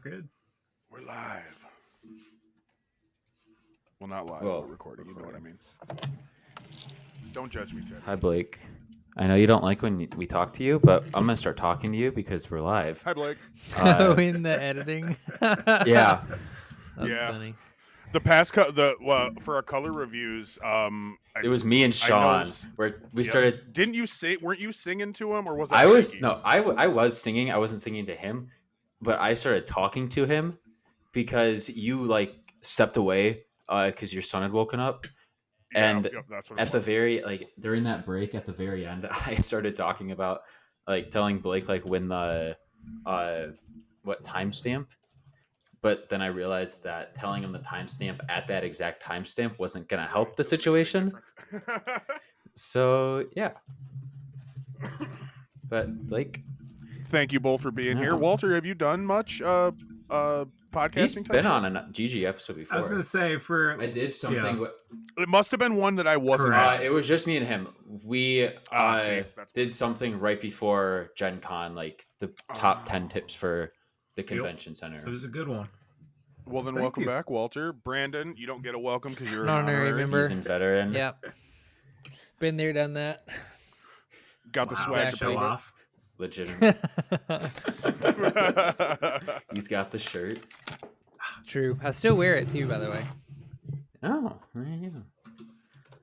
good. We're live. Well, not live, Well, but recording. You know what I mean. Don't judge me, Teddy. Hi, Blake. I know you don't like when we talk to you, but I'm going to start talking to you because we're live. Hi, Blake. In the editing. Yeah. That's funny. The past for our color reviews, It was me and Sean where we started. Didn't you sing? Weren't you singing to him, or was I was I was singing. I wasn't singing to him, but I started talking to him because you stepped away because your son had woken up. And that's what at the very during that break at the very end, I started talking about telling Blake when the what timestamp. But then I realized that telling him the timestamp at that exact timestamp wasn't going to help the situation. So, yeah. But, Blake. Thank you both for being here. Walter, have you done much podcasting? He's been on a GG episode before. I was going to say I did something. Yeah. It must have been one that I wasn't at. It was just me and him. We did something right before Gen Con, the top 10 tips for the convention center. It was a good one. Well, then welcome back, Walter. Brandon, you don't get a welcome because you're an honorary member. Seasoned veteran. Yep. Been there, done that. Got the swag to show off. Legitimate. He's got the shirt. True. I still wear it too, by the way. Oh, yeah.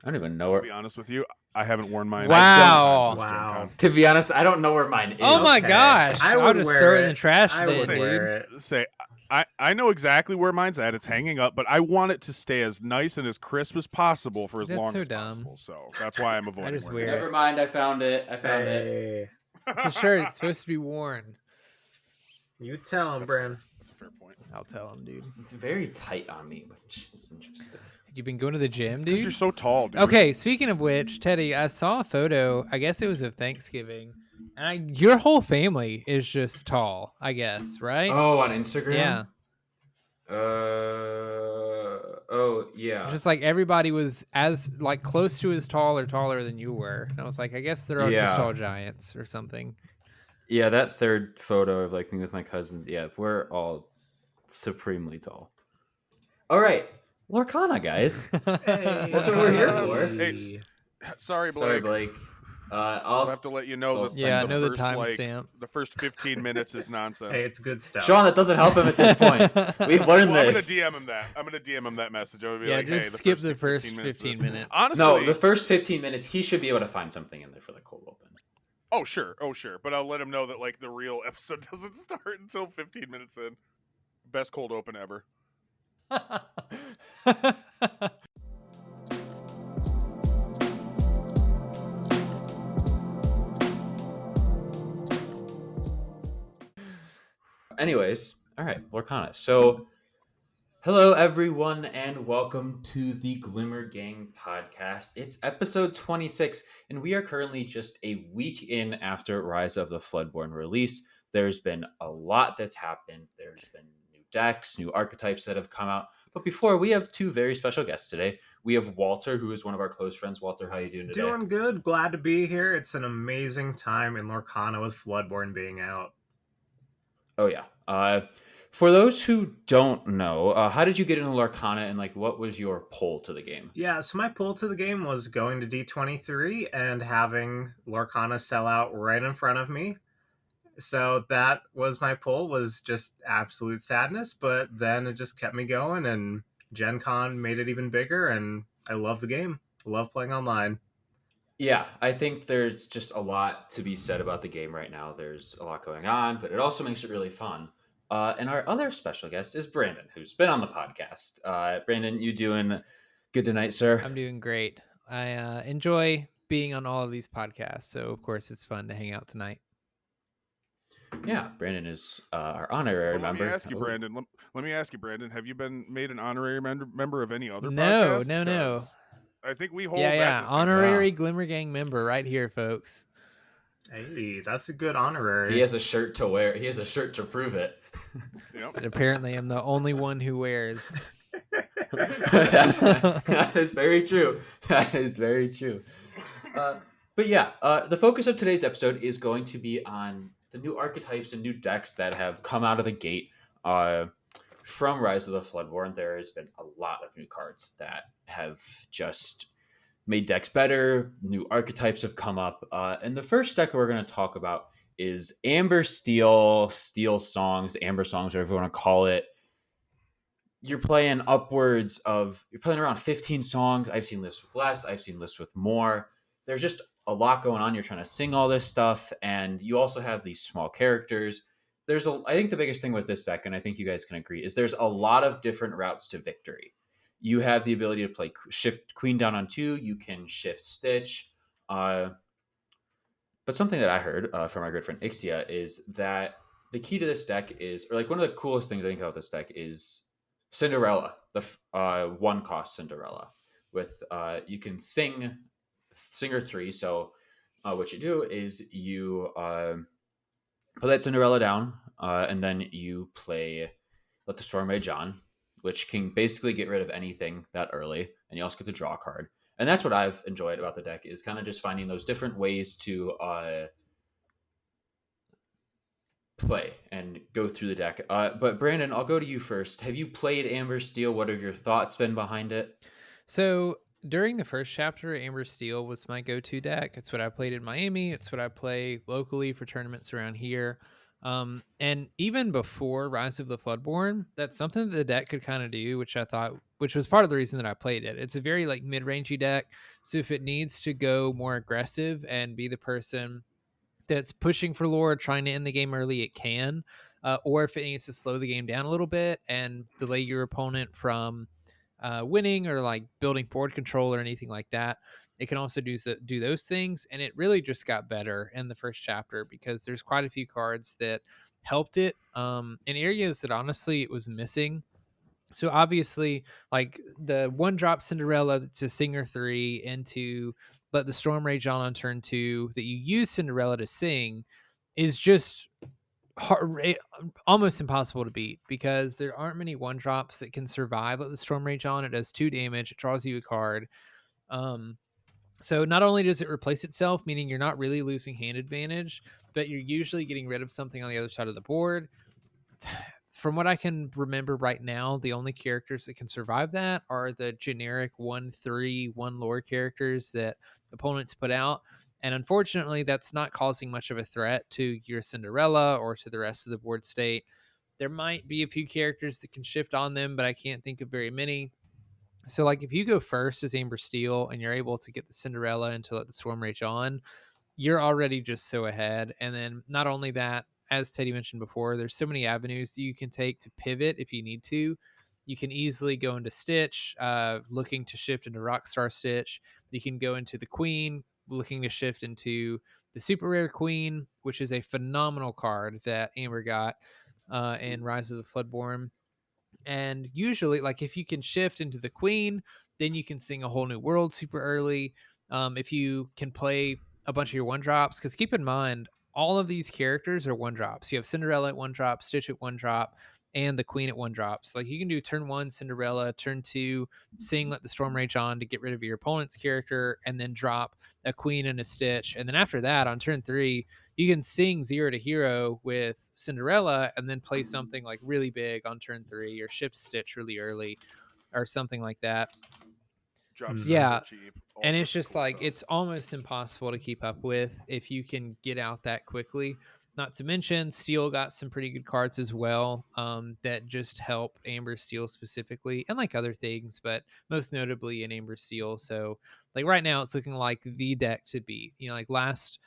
I don't even know where. To be honest with you, I haven't worn mine. Wow. To be honest, I don't know where mine is. Oh my gosh. I'll just throw it in the trash I would wear it. I know exactly where mine's at. It's hanging up, but I want it to stay as nice and as crisp as possible for as long as possible. So that's why I'm avoiding. I just wear it. Never mind. I found it. it. It's a shirt. It's supposed to be worn. You tell him, Bran. That's a fair point. I'll tell him, dude. It's very tight on me, which is interesting. You been going to the gym, dude? Because you're so tall, dude. Okay, speaking of which, Teddy, I saw a photo. I guess it was of Thanksgiving. And your whole family is just tall, I guess, right? Oh, on Instagram? Yeah. Oh, yeah. Just everybody was as close to as tall or taller than you were. And I was like, I guess they're all just all giants or something. Yeah, that third photo of me with my cousins. Yeah, we're all supremely tall. All right. Lorcana, guys. Hey. That's what we're here for. Hey, sorry, Blake. Sorry, Blake. I'll have to let you know that the timestamp. The first 15 minutes is nonsense. Hey, it's good stuff. Sean, that doesn't help him at this point. We've learned this. I'm gonna DM him that message. I'm gonna be just skip the first 15 minutes. Honestly, no, the first 15 minutes, he should be able to find something in there for the cold open. Oh sure. But I'll let him know that the real episode doesn't start until 15 minutes in. Best cold open ever. Anyways, all right, Lorcana. So, hello everyone, and welcome to the Glimmer Gang Podcast. It's episode 26, and we are currently just a week in after Rise of the Floodborn release. There's been a lot that's happened. There's been new decks, new archetypes that have come out. But before, we have two very special guests today. We have Walter, who is one of our close friends. Walter, how are you doing today? Doing good. Glad to be here. It's an amazing time in Lorcana with Floodborn being out. Oh, yeah. For those who don't know, how did you get into Lorcana, and what was your pull to the game? Yeah, so my pull to the game was going to D23 and having Lorcana sell out right in front of me. So that was my pull, was just absolute sadness, but then it just kept me going, and Gen Con made it even bigger, and I love the game. I love playing online. Yeah, I think there's just a lot to be said about the game right now. There's a lot going on, but it also makes it really fun. And our other special guest is Brandon, who's been on the podcast. Brandon, you doing good tonight, sir? I'm doing great. I enjoy being on all of these podcasts, so of course it's fun to hang out tonight. Yeah, Brandon is our honorary member. Let me ask you, Brandon. Have you been made an honorary member of any other No, podcasts? No. I think we hold that honorary Glimmer Gang member right here, folks. Hey, that's a good honorary. He has a shirt to wear. He has a shirt to prove it. Yep. But apparently I'm the only one who wears. That is very true. That is very true. But yeah, the focus of today's episode is going to be on the new archetypes and new decks that have come out of the gate. From Rise of the Floodborn, there has been a lot of new cards that have just made decks better. New archetypes have come up. And the first deck we're going to talk about is Amber Steel, Steel Songs, Amber Songs, whatever you want to call it. You're playing around 15 songs. I've seen lists with less. I've seen lists with more. There's just a lot going on. You're trying to sing all this stuff. And you also have these small characters. I think the biggest thing with this deck, and I think you guys can agree, is there's a lot of different routes to victory. You have the ability to play shift Queen down on 2. You can shift Stitch. But something that I heard from my good friend Ixia is that the key to this deck is, or like one of the coolest things I think about this deck is Cinderella, the 1-cost Cinderella. With you can sing Singer 3. So what you do is you put that Cinderella down, and then you play Let the Storm Rage On, which can basically get rid of anything that early, and you also get to draw a card. And that's what I've enjoyed about the deck, is kind of just finding those different ways to play and go through the deck. But Brandon, I'll go to you first. Have you played Amber Steel? What have your thoughts been behind it? So during the first chapter, Amber Steel was my go-to deck. It's what I played in Miami. It's what I play locally for tournaments around here. And even before Rise of the Floodborn, that's something that the deck could kind of do, which was part of the reason that I played it. It's a very like mid-rangey deck. So if it needs to go more aggressive and be the person that's pushing for lore, trying to end the game early, it can. Or if it needs to slow the game down a little bit and delay your opponent from winning or like building board control or anything like that, it can also do those things. And it really just got better in the first chapter because there's quite a few cards that helped it in areas that honestly it was missing. So obviously, like the 1-drop Cinderella to Singer 3 into Let the Storm Rage on turn 2 that you use Cinderella to sing is just almost impossible to beat because there aren't many 1-drops that can survive Let the Storm Rage on. It does 2 damage. It draws you a card. So not only does it replace itself, meaning you're not really losing hand advantage, but you're usually getting rid of something on the other side of the board. From what I can remember right now, the only characters that can survive that are the generic 1/3, 1 lore characters that opponents put out. And unfortunately, that's not causing much of a threat to your Cinderella or to the rest of the board state. There might be a few characters that can shift on them, but I can't think of very many. So, like, if you go first as Amber Steel and you're able to get the Cinderella and to Let the Storm Rage on, you're already just so ahead. And then not only that, as Teddy mentioned before, there's so many avenues that you can take to pivot if you need to. You can easily go into Stitch, looking to shift into Rockstar Stitch. You can go into the Queen, looking to shift into the Super Rare Queen, which is a phenomenal card that Amber got in Rise of the Floodborn. And usually, like, if you can shift into the Queen, then you can sing a whole new world super early. If you can play a bunch of your 1-drops, because keep in mind, all of these characters are 1-drops. You have Cinderella at 1-drop, Stitch at 1-drop, and the Queen at 1-drop. So like you can do turn 1 Cinderella, turn 2 sing Let the Storm Rage on to get rid of your opponent's character, and then drop a Queen and a Stitch. And then after that, on turn 3, you can sing 0 to hero with Cinderella and then play something like really big on turn 3 or shift Stitch really early or something like that. Yeah. Cheap, and it's just cool like stuff. It's almost impossible to keep up with if you can get out that quickly. Not to mention, Steel got some pretty good cards as well that just help Amber Steel specifically, and like other things, but most notably in Amber Steel. So like right now, it's looking like the deck to beat. You know, like last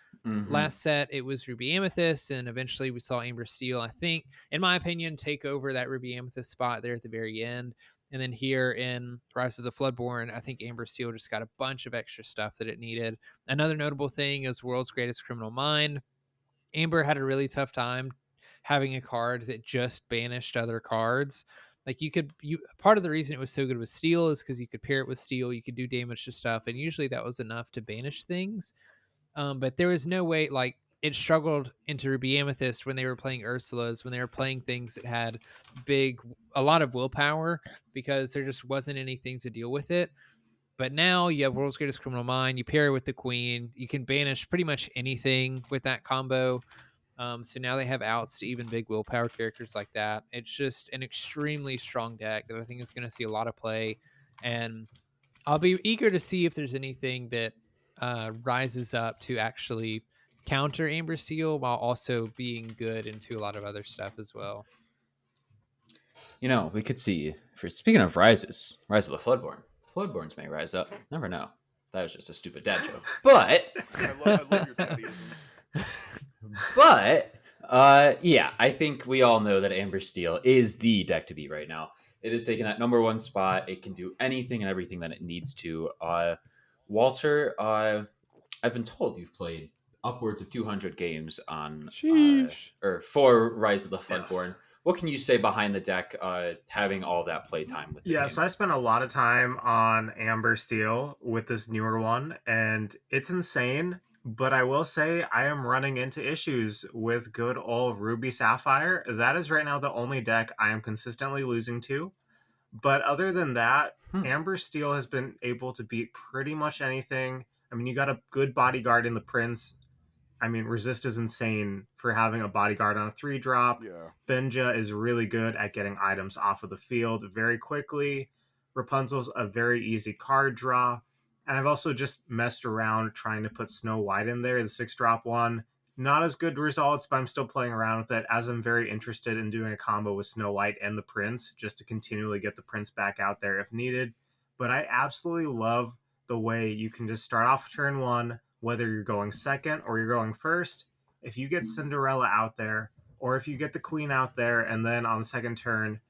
set it was Ruby Amethyst, and eventually we saw Amber Steel, I think, in my opinion, take over that Ruby Amethyst spot there at the very end. And then here in Rise of the Floodborn, I think Amber Steel just got a bunch of extra stuff that it needed. Another notable thing is World's Greatest Criminal Mind. Amber had a really tough time having a card that just banished other cards. Like part of the reason it was so good with Steel is because you could pair it with Steel, you could do damage to stuff, and usually that was enough to banish things. But there was no way, like, it struggled into Ruby Amethyst when they were playing Ursula's, when they were playing things that had a lot of willpower, because there just wasn't anything to deal with it. But now you have World's Greatest Criminal Mind, you pair it with the Queen, you can banish pretty much anything with that combo. So now they have outs to even big willpower characters like that. It's just an extremely strong deck that I think is going to see a lot of play, and I'll be eager to see if there's anything that rises up to actually counter Amber Steel while also being good into a lot of other stuff as well. We could see, speaking of rises, Rise of the Floodborn. Floodborns may rise up. Never know. That was just a stupid dad joke. But I love your teddyisms. But yeah, I think we all know that Amber Steel is the deck to beat right now. It is taking that number one spot. It can do anything and everything that it needs to. Walter, I've been told you've played upwards of 200 games on or for Rise of the Floodborn. Yes. What can you say behind the deck, having all that play time with the game? So I spent a lot of time on Amber Steel with this newer one, and it's insane. But I will say I am running into issues with good old Ruby Sapphire. That is right now the only deck I am consistently losing to. But other than that, Amber Steel has been able to beat pretty much anything. I mean, you got a good bodyguard in the Prince. I mean, Resist is insane for having a bodyguard on a 3-drop. Yeah. Benja is really good at getting items off of the field very quickly. Rapunzel's a very easy card draw. And I've also just messed around trying to put Snow White in there, the 6-drop one. Not as good results, but I'm still playing around with it, as I'm very interested in doing a combo with Snow White and the Prince, just to continually get the Prince back out there if needed. But I absolutely love the way you can just start off turn 1, whether you're going second or you're going first. If you get Cinderella out there, or if you get the Queen out there, and then on the second turn,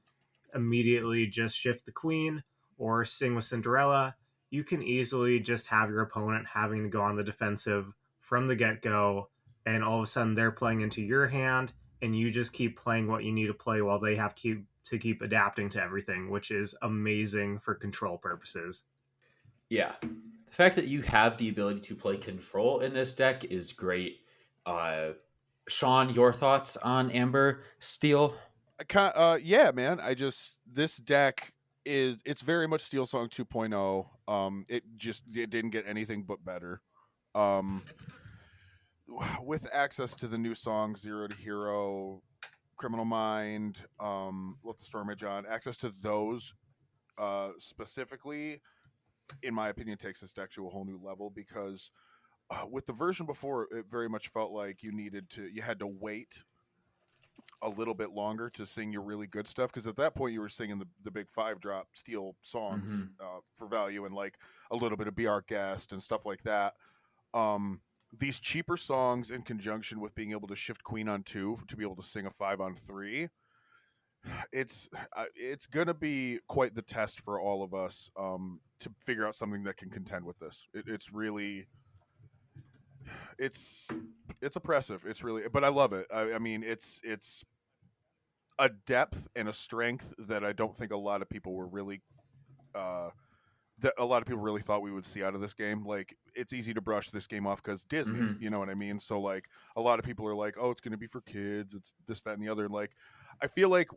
immediately just shift the Queen or sing with Cinderella, you can easily just have your opponent having to go on the defensive from the get-go, and all of a sudden they're playing into your hand, and you just keep playing what you need to play while they have to keep adapting to everything, which is amazing for control purposes. Yeah. The fact that you have the ability to play control in this deck is great. Sean, your thoughts on Amber Steel? Yeah, man. This deck it's very much Steel Song 2.0. It didn't get anything but better. With access to the new songs, Zero to Hero, Criminal Mind, Let the Storm Rage On, access to those specifically, in my opinion, takes this deck to a whole new level, because with the version before, it very much felt like you had to wait a little bit longer to sing your really good stuff, because at that point you were singing the big 5-drop Steel songs for value, and like a little bit of Be Our Guest and stuff like that. These cheaper songs in conjunction with being able to shift Queen on 2 to be able to sing a 5 on 3, it's gonna be quite the test for all of us to figure out something that can contend with this. It's oppressive. It's really, but I love it. I mean, it's a depth and a strength that I don't think a lot of people were really thought we would see out of this game. Like, it's easy to brush this game off because Disney, you know what I mean? So like, a lot of people are like, oh, it's going to be for kids, it's this, that, and the other. Like, I feel like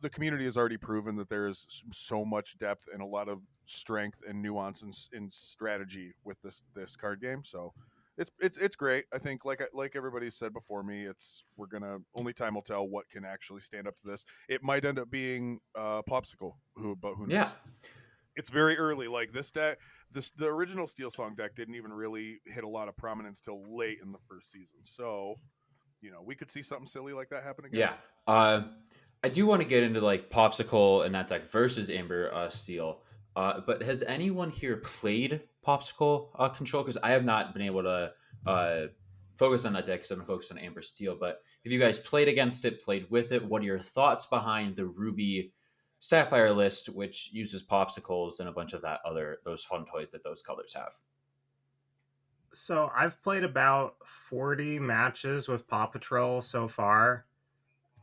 the community has already proven that there is so much depth and a lot of strength and nuance and strategy with this card game. So it's great. I think like everybody said before me, only time will tell what can actually stand up to this. It might end up being Popsicle, but who knows? Yeah. It's very early. Like, this deck, the original Steel Song deck didn't even really hit a lot of prominence till late in the first season. So, we could see something silly like that happen again. Yeah. I do want to get into like Popsicle and that deck versus Amber Steel. But has anyone here played Popsicle Control? Because I have not been able to focus on that deck because I've been focused on Amber Steel. But have you guys played against it, played with it? What are your thoughts behind the Ruby Sapphire list, which uses Popsicles and a bunch of those fun toys that those colors have? So I've played about 40 matches with Paw Patrol so far.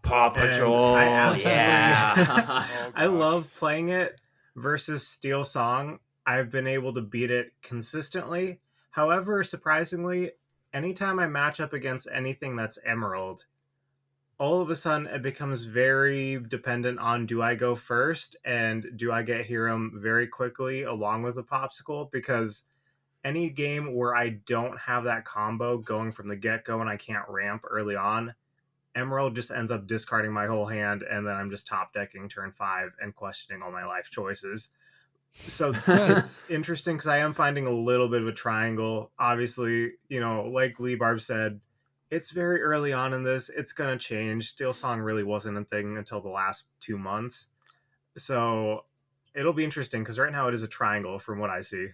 Paw Patrol, I love playing it versus Steel Song. I've been able to beat it consistently. However, surprisingly, anytime I match up against anything that's Emerald, all of a sudden it becomes very dependent on, do I go first and do I get Hiram very quickly along with a Popsicle? Because any game where I don't have that combo going from the get-go and I can't ramp early on, Emerald just ends up discarding my whole hand, and then I'm just top decking turn 5 and questioning all my life choices. So it's interesting because I am finding a little bit of a triangle. Obviously, like Lee Barb said, it's very early on in this. It's going to change. Steel Song really wasn't a thing until the last 2 months. So it'll be interesting because right now it is a triangle from what I see.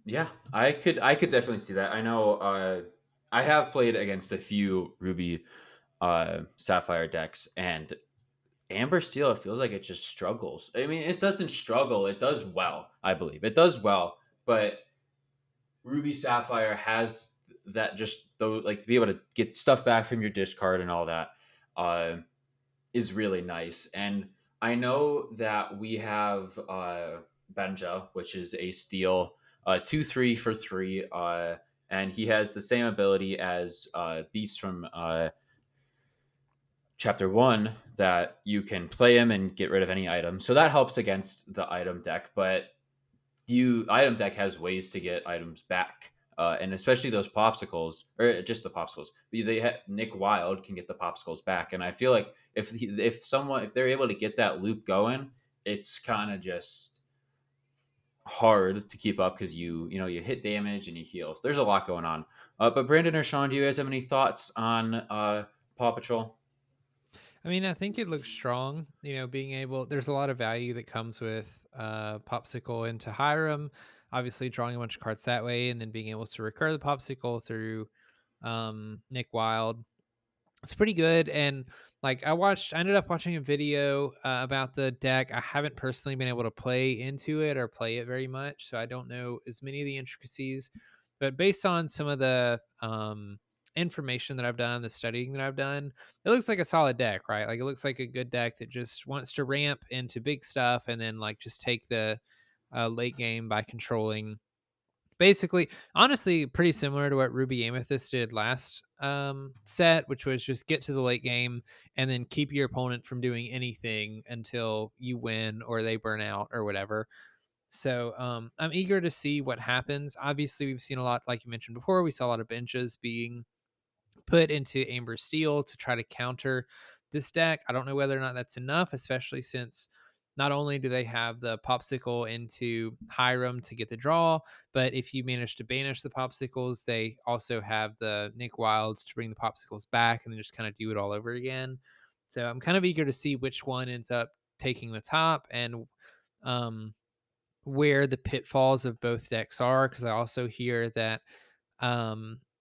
Yeah, I could definitely see that. I know I have played against a few Ruby Sapphire decks, and Amber Steel, it feels like it just struggles. I mean, it doesn't struggle. It does well, I believe. It does well, but Ruby Sapphire has that just though, like to be able to get stuff back from your discard and all that is really nice. And I know that we have Benja, which is a steel 2/3 for 3, and he has the same ability as Beast from Chapter 1, that you can play him and get rid of any item. So that helps against the item deck, but item deck has ways to get items back, and especially those popsicles, or just the popsicles. Nick Wild can get the popsicles back, and I feel like if they're able to get that loop going, it's kind of just hard to keep up because you hit damage and you heal. So there's a lot going on. But Brandon or Sean, do you guys have any thoughts on Paw Patrol? I mean, I think it looks strong. Being able, there's a lot of value that comes with Popsicle into Hiram. Obviously, drawing a bunch of cards that way, and then being able to recur the Popsicle through Nick Wild. It's pretty good. And like I ended up watching a video about the deck. I haven't personally been able to play into it or play it very much, so I don't know as many of the intricacies. But based on some of the information that I've done, the studying that I've done, it looks like a solid deck, right? Like it looks like a good deck that just wants to ramp into big stuff and then like just take the late game by controlling. Basically, honestly, pretty similar to what Ruby Amethyst did last set, which was just get to the late game and then keep your opponent from doing anything until you win or they burn out or whatever. So I'm eager to see what happens. Obviously, we've seen a lot, like you mentioned before, we saw a lot of benches being put into Amber Steel to try to counter this deck. I don't know whether or not that's enough, especially since not only do they have the popsicle into Hiram to get the draw, but if you manage to banish the popsicles, they also have the Nick Wilds to bring the popsicles back and then just kind of do it all over again. So I'm kind of eager to see which one ends up taking the top and where the pitfalls of both decks are, because I also hear that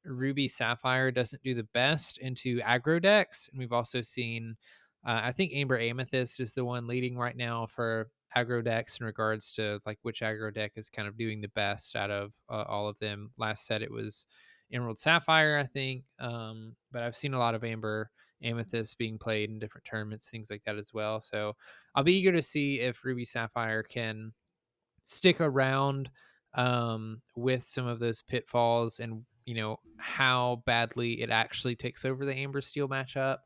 Ruby Sapphire doesn't do the best into aggro decks, and we've also seen I think Amber Amethyst is the one leading right now for aggro decks in regards to like which aggro deck is kind of doing the best out of all of them. Last set it was Emerald Sapphire, I think, but I've seen a lot of Amber Amethyst being played in different tournaments, things like that as well. So I'll be eager to see if Ruby Sapphire can stick around with some of those pitfalls and how badly it actually takes over the Amber Steel matchup,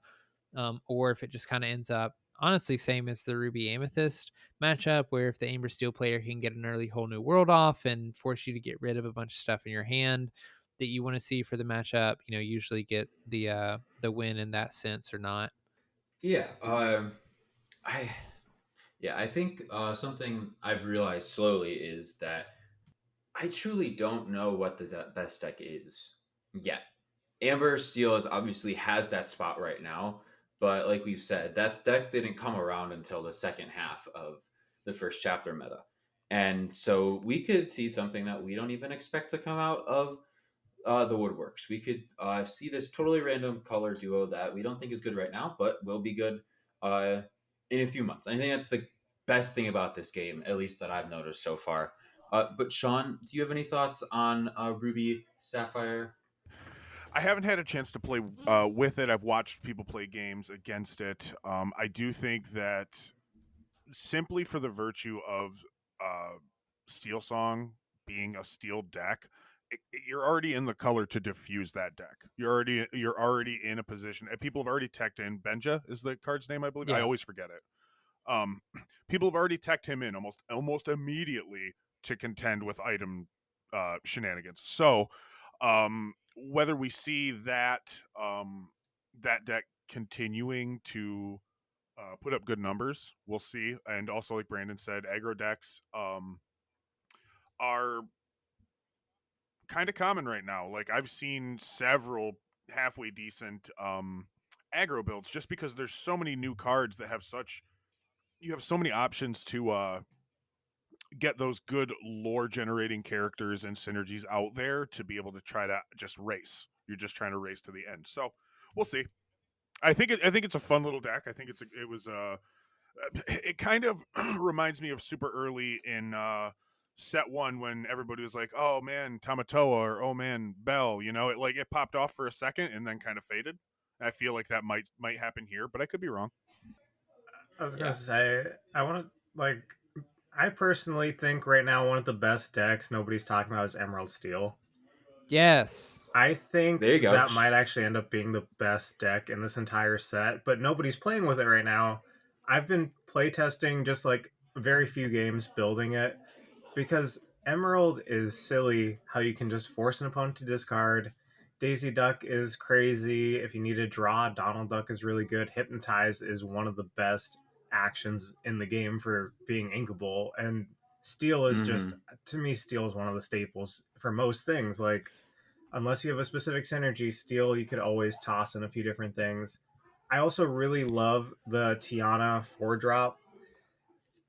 or if it just kind of ends up honestly same as the Ruby Amethyst matchup, where if the Amber Steel player can get an early whole new world off and force you to get rid of a bunch of stuff in your hand that you want to see for the matchup, usually get the win in that sense or not. Yeah, I I think something I've realized slowly is that I truly don't know what the best deck is yet. Amber Steel obviously has that spot right now, but like we've said, that deck didn't come around until the second half of the first chapter meta. And so we could see something that we don't even expect to come out of the woodworks. We could see this totally random color duo that we don't think is good right now, but will be good in a few months. I think that's the best thing about this game, at least that I've noticed so far. But Sean, do you have any thoughts on Ruby Sapphire? I haven't had a chance to play with it. I've watched people play games against it. I do think that simply for the virtue of Steel Song being a steel deck, you're already in the color to diffuse that deck. You're already in a position. People have already teched in. Benja is the card's name, I believe. Yeah. I always forget it. People have already teched him in almost immediately to contend with item shenanigans. So whether we see that that deck continuing to put up good numbers. We'll see. And also, like Brandon said, aggro decks are kind of common right now. Like I've seen several halfway decent aggro builds just because there's so many new cards that have you have so many options to get those good lore generating characters and synergies out there to be able to try to just race. You're just trying to race to the end. So we'll see. I think it's a fun little deck. I think it kind of reminds me of super early in set one when everybody was like, "Oh man, Tamatoa," or "Oh man, Bell." You know, it popped off for a second and then kind of faded. I feel like that might happen here, but I could be wrong. I was gonna say, I want to like. I personally think right now one of the best decks nobody's talking about is Emerald Steel. Yes. I think There you go. that might actually end up being the best deck in this entire set, but nobody's playing with it right now. I've been playtesting just like very few games building it because Emerald is silly how you can just force an opponent to discard. Daisy Duck is crazy. If you need to draw, Donald Duck is really good. Hypnotize is one of the best actions in the game for being inkable. And Steel is just, to me, Steel is one of the staples for most things. Like, unless you have a specific synergy, Steel, you could always toss in a few different things. I also really love the Tiana 4-drop.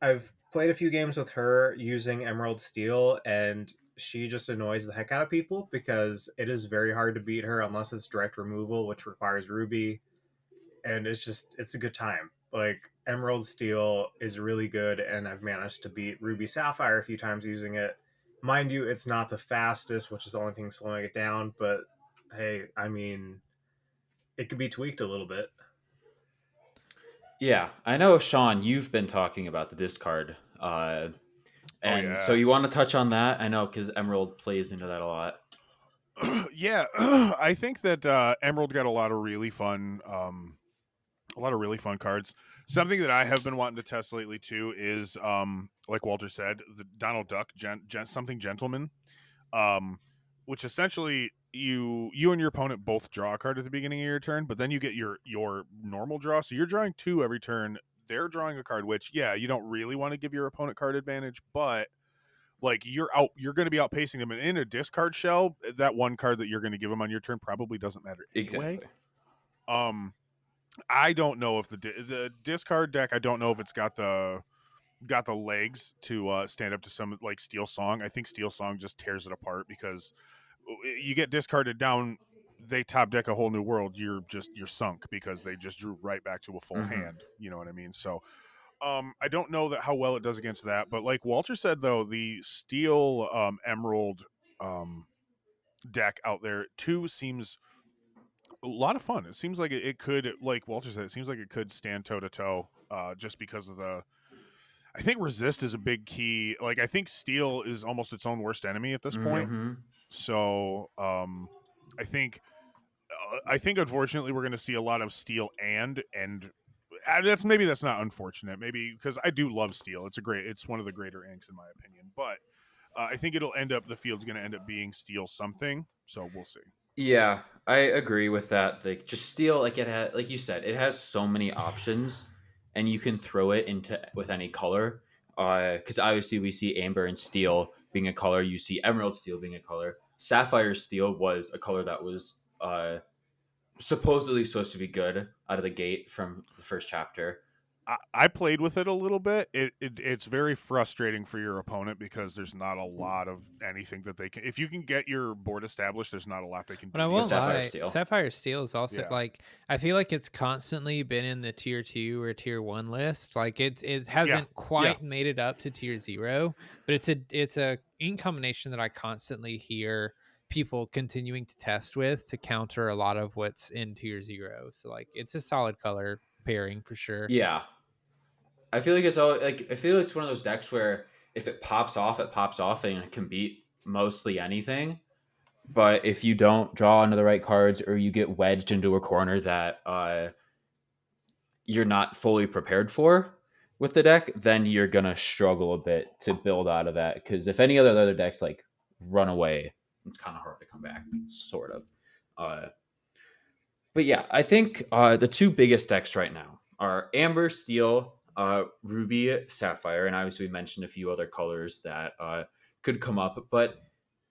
I've played a few games with her using Emerald Steel, and she just annoys the heck out of people because it is very hard to beat her unless it's direct removal, which requires Ruby. And it's a good time. Like, Emerald Steel is really good, and I've managed to beat Ruby Sapphire a few times using it. Mind you, it's not the fastest, which is the only thing slowing it down, but hey, I mean, it could be tweaked a little bit. Yeah, I know, Sean, you've been talking about the discard. And so yeah. you want to touch on that? I know, because Emerald plays into that a lot. Yeah, I think that Emerald got a lot of really fun cards. Something that I have been wanting to test lately too is like Walter said, the Donald Duck something gentleman, which essentially you and your opponent both draw a card at the beginning of your turn, but then you get your normal draw, so you're drawing 2 every turn. They're drawing a card, which you don't really want to give your opponent card advantage, but like you're going to be outpacing them, and in a discard shell, that one card that you're going to give them on your turn probably doesn't matter anyway. Exactly. I don't know if the discard deck, I don't know if it's got the legs to stand up to some like Steel Song. I think Steel Song just tears it apart because you get discarded down, they top deck a whole new world. You're sunk because they just drew right back to a full hand. You know what I mean? So I don't know that how well it does against that, but like Walter said though, the Steel Emerald deck out there too seems a lot of fun. It seems like it could, like Walter said, it seems like it could stand toe to toe, just because of I think resist is a big key. Like I think Steel is almost its own worst enemy at this point. So I think unfortunately we're going to see a lot of Steel and that's not unfortunate. Maybe because I do love Steel. It's one of the greater inks in my opinion. But I think the field's going to end up being Steel something. So we'll see. Yeah, I agree with that. Like, just Steel, like it has, like you said, it has so many options, and you can throw it into with any color. Because obviously we see Amber and Steel being a color. You see Emerald Steel being a color. Sapphire Steel was a color that was supposedly supposed to be good out of the gate from the first chapter. I played with it a little bit. It's very frustrating for your opponent because there's not a lot of anything that they can. If you can get your board established, there's not a lot they can do. But I won't Sapphire lie, Steel. Sapphire Steel is also like, I feel like it's constantly been in the tier 2 or tier 1 list. Like it hasn't quite made it up to tier 0, but it's a ink combination that I constantly hear people continuing to test with to counter a lot of what's in tier 0. So like it's a solid color pairing for sure. Yeah. I feel like it's one of those decks where if it pops off and it can beat mostly anything. But if you don't draw into the right cards or you get wedged into a corner that you're not fully prepared for with the deck, then you're gonna struggle a bit to build out of that. Because if any other decks like run away, it's kind of hard to come back. Sort of. But yeah, I think the two biggest decks right now are Amber, Steel, Ruby, Sapphire, and obviously we mentioned a few other colors that could come up. But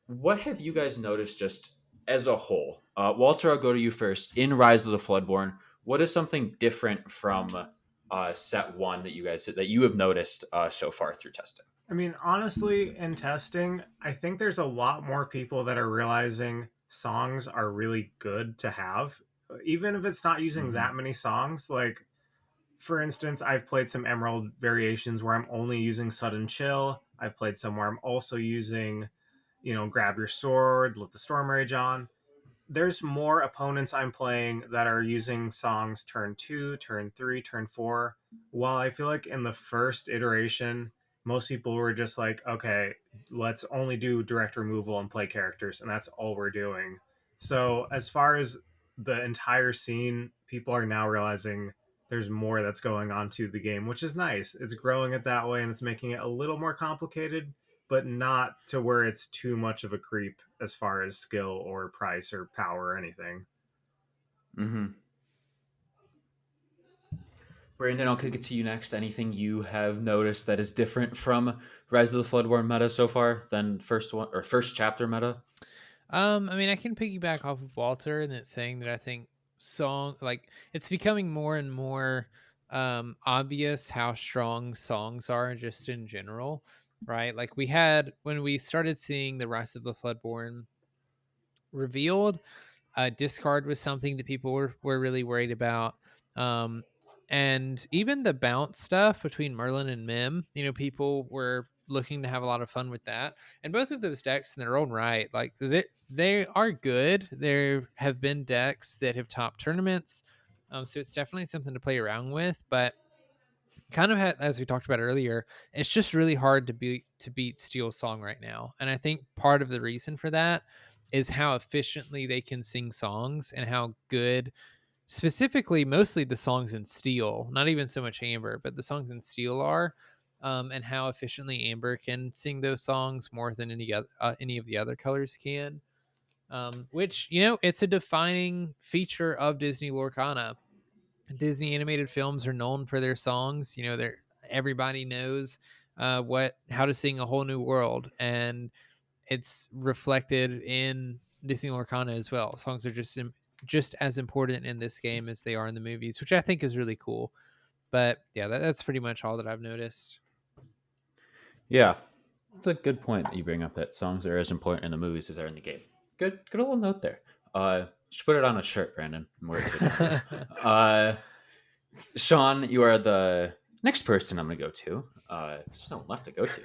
what have you guys noticed just as a whole? Walter, I'll go to you first. In Rise of the Floodborn, what is something different from set one that you have noticed so far through testing? I mean, honestly, in testing, I think there's a lot more people that are realizing songs are really good to have, even if it's not using that many songs. Like, for instance, I've played some Emerald variations where I'm only using Sudden Chill. I've played some where I'm also using, grab your sword, let the storm rage on. There's more opponents I'm playing that are using songs turn 2, turn 3, turn 4. While I feel like in the first iteration, most people were just like, okay, let's only do direct removal and play characters, and that's all we're doing. So, as far as the entire scene, people are now realizing there's more that's going on to the game, which is nice. It's growing it that way, and it's making it a little more complicated, but not to where it's too much of a creep as far as skill or price or power or anything. Mm-hmm. Brandon, I'll kick it to you next. Anything you have noticed that is different from Rise of the Floodborn meta so far than first chapter meta? I mean, I can piggyback off of Walter and it's saying that I think it's becoming more and more obvious how strong songs are just in general, right? Like we had when we started seeing the Rise of the Floodborn revealed, discard was something that people were really worried about. And even the bounce stuff between Merlin and Mim, people were looking to have a lot of fun with that. And both of those decks in their own right, like they are good. There have been decks that have topped tournaments. So it's definitely something to play around with, but kind of as we talked about earlier, it's just really hard to beat Steel Song right now. And I think part of the reason for that is how efficiently they can sing songs and how good, specifically mostly the songs in Steel, not even so much Amber, but the songs in Steel are, and how efficiently Amber can sing those songs more than any of the other colors can. Which it's a defining feature of Disney Lorcana. Disney animated films are known for their songs. Everybody knows how to sing a whole new world, and it's reflected in Disney Lorcana as well. Songs are just as important in this game as they are in the movies, which I think is really cool. But yeah, that's pretty much all that I've noticed. Yeah, it's a good point that you bring up that songs are as important in the movies as they are in the game. Good little note there. Just put it on a shirt, Brandon. Sean, you are the next person I'm going to go to. There's no one left to go to.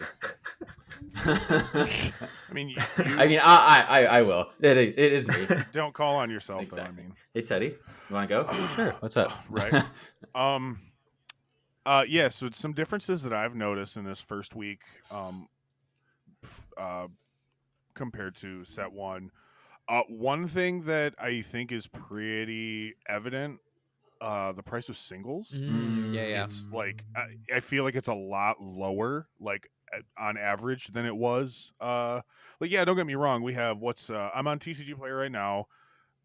I mean, I will. It is me. Don't call on yourself. Exactly. Though, I mean, hey Teddy, you want to go? Sure. What's up? Right. Yeah. So some differences that I've noticed in this first week, compared to set one. One thing that I think is pretty evident, the price of singles. Yeah. It's like I feel like it's a lot lower, like on average, than it was. Yeah, don't get me wrong. We have I'm on TCG Player right now.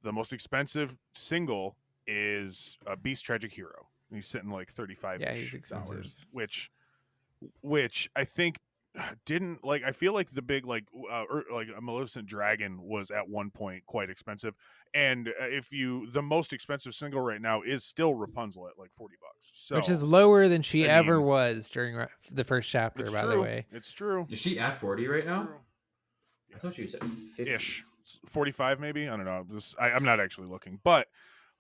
The most expensive single is Beast Tragic Hero. He's sitting like $35. Yeah, he's expensive. Which I think didn't I feel like the big like a Maleficent Dragon was at one point quite expensive, and the most expensive single right now is still Rapunzel at like $40, so which is lower than she ever was during the first chapter. By the way, it's true. Is she at 40 right now? I thought she was at 50 ish, 45 maybe. I don't know. I'm not actually looking, but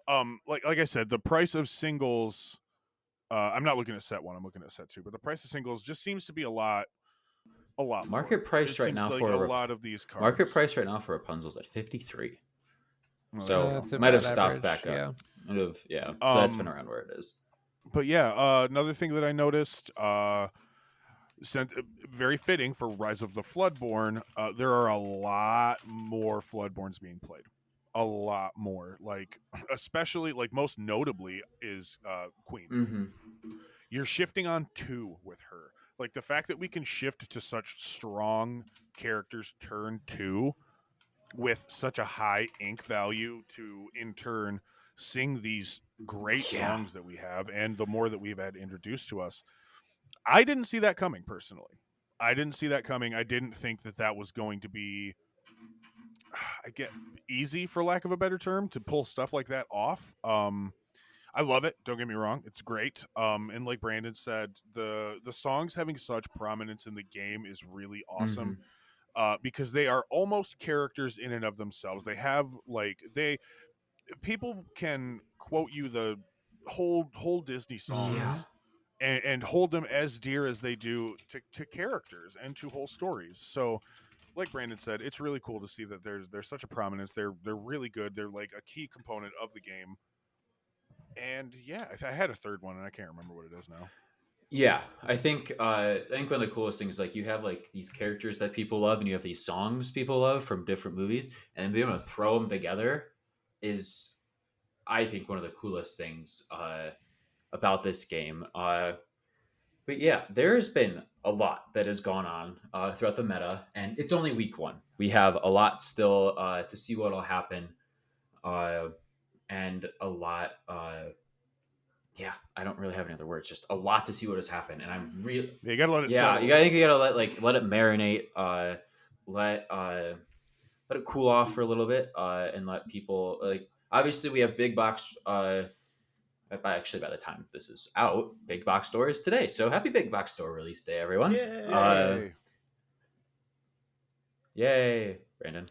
like I said, the price of singles. I'm not looking at set one. I'm looking at set two, but the price of singles just seems to be a lot market more. price right now for a lot of these cards. Market price right now for Rapunzel's at 53. So that's might have about stopped average, back up. yeah. That's been around where it is. But yeah, another thing that I noticed, very fitting for Rise of the Floodborn, there are a lot more Floodborns being played. A lot more, especially most notably is Queen. Mm-hmm. You're shifting on 2 with her. Like the fact that we can shift to such strong characters turn 2 with such a high ink value to in turn sing these great Yeah. songs that we have, and the more that we've had introduced to us. I didn't see that coming personally. I didn't see that coming. I didn't think that that was going to be, I get easy, for lack of a better term, to pull stuff like that off. I love it. Don't get me wrong; it's great. And like Brandon said, the songs having such prominence in the game is really awesome. Because they are almost characters in and of themselves. They have people can quote you the whole Disney songs and hold them as dear as they do to characters and to whole stories. So, like Brandon said, it's really cool to see that there's such a prominence. They're really good. They're like a key component of the game. And yeah, I had a third one, and I can't remember what it is now. Yeah, I think one of the coolest things is like you have like these characters that people love, and you have these songs people love from different movies, and being able to throw them together is, I think, one of the coolest things about this game. But yeah, there's been a lot that has gone on throughout the meta, and it's only week 1. We have a lot still to see what will happen, and a lot. Yeah, I don't really have any other words. Just a lot to see what has happened, and I'm really You gotta let it. yeah. settle. You gotta let it marinate. Let it cool off for a little bit, and let people like. Obviously, we have big box. Actually, by the time this is out, big box store is today. So happy big box store release day, everyone! Yay. Yay, Brandon.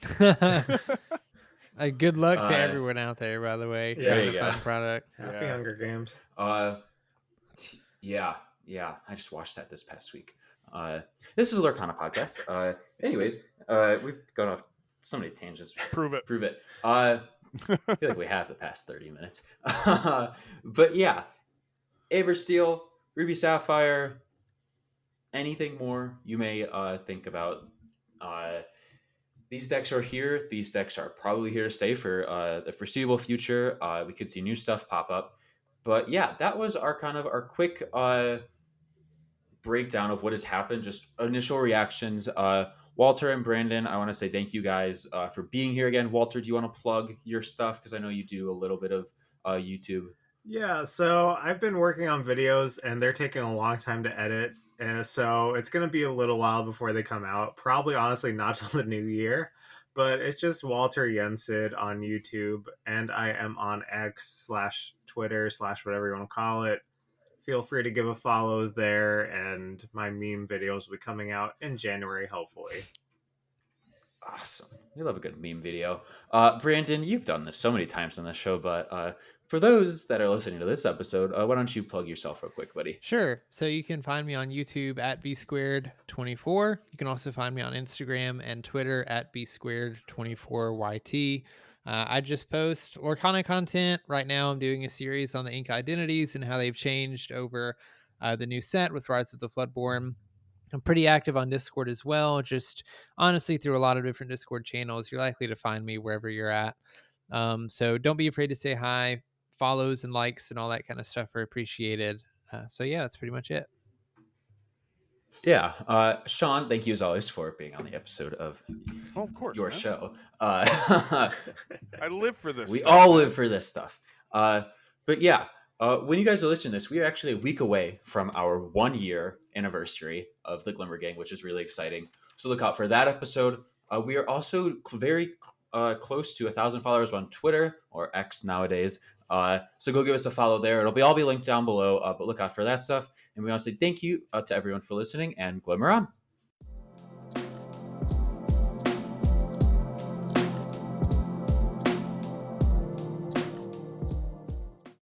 Good luck to everyone out there, by the way. Yeah, there you Fun go. product. Happy Hunger Games. Yeah. I just watched that this past week. This is a Lorcana podcast. Anyways, we've gone off so many tangents. Prove it. I feel like we have the past 30 minutes. But yeah, Amber Steel, Ruby Sapphire, anything more you may think about. These decks are here. These decks are probably here to stay for the foreseeable future. We could see new stuff pop up. But yeah, that was our quick breakdown of what has happened, just initial reactions. Walter and Brandon, I want to say thank you guys for being here again. Walter, do you want to plug your stuff? Because I know you do a little bit of YouTube. Yeah, so I've been working on videos, and they're taking a long time to edit. So it's going to be a little while before they come out. Probably, honestly, not till the new year. But it's just Walter Yensid on YouTube, and I am on X/Twitter/ whatever you want to call it. Feel free to give a follow there, and my meme videos will be coming out in January, hopefully. Awesome. We love a good meme video. Brandon, you've done this so many times on the show, but for those that are listening to this episode, why don't you plug yourself real quick, buddy? Sure. So you can find me on YouTube at B224. You can also find me on Instagram and Twitter at B224YT. I just post Lorcana content. Right now I'm doing a series on the Ink identities and how they've changed over the new set with Rise of the Floodborn. I'm pretty active on Discord as well. Just honestly, through a lot of different Discord channels, you're likely to find me wherever you're at. So don't be afraid to say hi. Follows and likes and all that kind of stuff are appreciated. So yeah, that's pretty much it. Yeah. Sean, thank you as always for being on the episode of of course, your man. show. I live for this. We stuff, all man. live for this stuff. But yeah, when you guys are listening to this, we are actually a week away from our 1-year anniversary of the Glimmer Gang, which is really exciting. So look out for that episode. We are also very close to 1,000 followers on Twitter, or X nowadays. So go give us a follow there. It'll all be linked down below, but look out for that stuff. And we want to say thank you to everyone for listening, and Glimmer On.